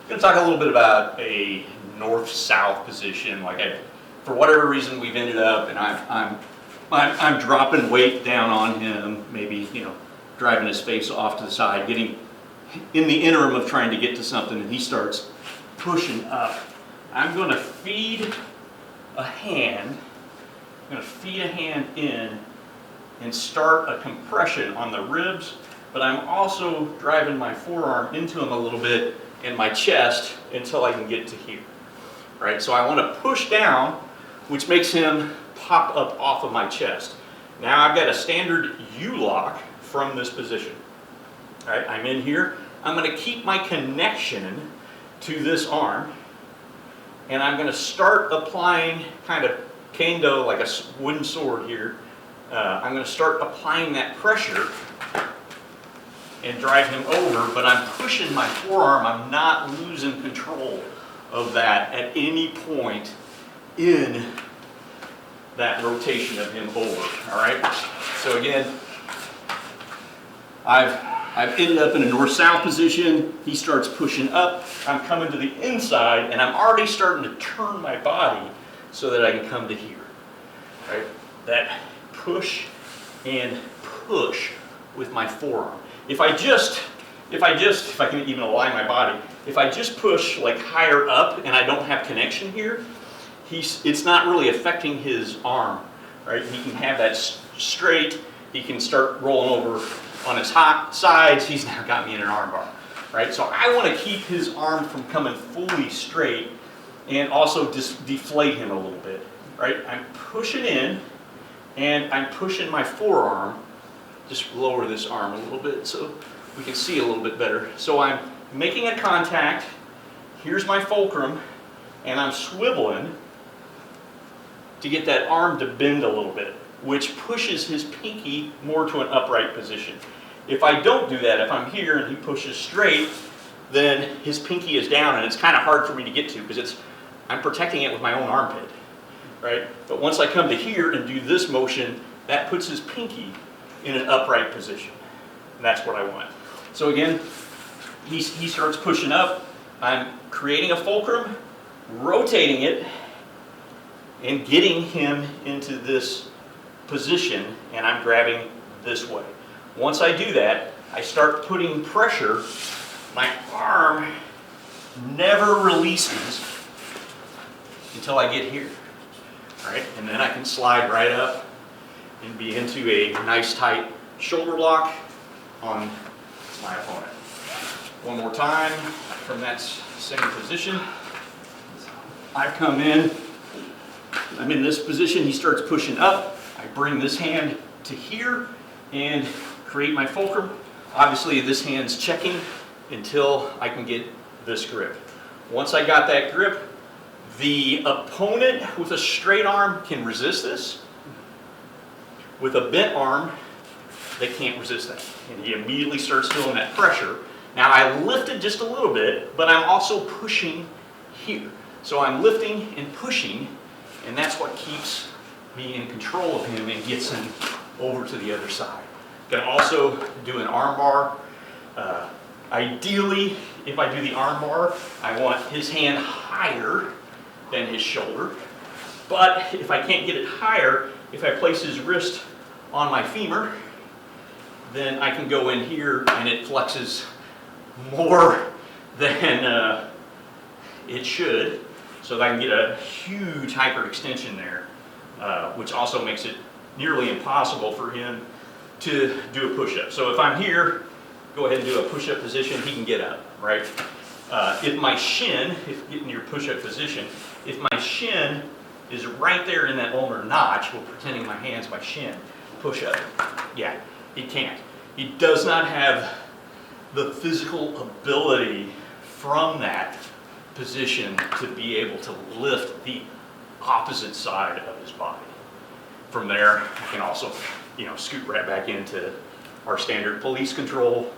I'm going to talk a little bit about a north-south position. For whatever reason, we've ended up, and I'm dropping weight down on him, maybe driving his face off to the side, getting in the interim of trying to get to something, and he starts pushing up. I'm going to feed a hand. I'm going to feed a hand in and start a compression on the ribs, but I'm also driving my forearm into him a little bit in my chest until I can get to here. Right? So I want to push down, which makes him pop up off of my chest. Now I've got a standard U-lock from this position. All right, I'm in here. I'm going to keep my connection to this arm, and I'm going to start applying kind of kendo, like a wooden sword here. I'm going to start applying that pressure and drive him over, but I'm pushing my forearm. I'm not losing control of that at any point in that rotation of him over. All right. So again, I've ended up in a north-south position. He starts pushing up. I'm coming to the inside, and I'm already starting to turn my body so that I can come to here. Right. That push and push with my forearm. If I can even align my body, if I just push like higher up and I don't have connection here, it's not really affecting his arm, right? He can have that straight. He can start rolling over on his sides. He's now got me in an arm bar, right? So I want to keep his arm from coming fully straight and also deflate him a little bit, right? I'm pushing in and I'm pushing my forearm. Just lower this arm a little bit so we can see a little bit better. So I'm making a contact. Here's my fulcrum, and I'm swiveling to get that arm to bend a little bit, which pushes his pinky more to an upright position. If I don't do that, if I'm here and he pushes straight, then his pinky is down, and it's kind of hard for me to get to because I'm protecting it with my own armpit, right? But once I come to here and do this motion, that puts his pinky in an upright position. And that's what I want. So again, he starts pushing up. I'm creating a fulcrum, rotating it, and getting him into this position, and I'm grabbing this way. Once I do that, I start putting pressure. My arm never releases until I get here. All right? And then I can slide right up and be into a nice tight shoulder lock on my opponent. One more time from that same position. I come in, I'm in this position, he starts pushing up. I bring this hand to here and create my fulcrum. Obviously this hand's checking until I can get this grip. Once I got that grip, the opponent with a straight arm can resist this. With a bent arm, they can't resist that. And he immediately starts feeling that pressure. Now I lifted just a little bit, but I'm also pushing here. So I'm lifting and pushing, and that's what keeps me in control of him and gets him over to the other side. Can also do an arm bar. Ideally, if I do the arm bar, I want his hand higher than his shoulder. But if I can't get it higher, if I place his wrist on my femur, then I can go in here and it flexes more than it should, so that I can get a huge hyperextension there, which also makes it nearly impossible for him to do a push-up. So if I'm here, go ahead and do a push-up position, he can get up, right? If my shin, if get in your push-up position, if my shin is right there in that ulnar notch, well, pretending my hand's my shin, push up. Yeah, he can't. He does not have the physical ability from that position to be able to lift the opposite side of his body. From there, I can also, scoot right back into our standard police control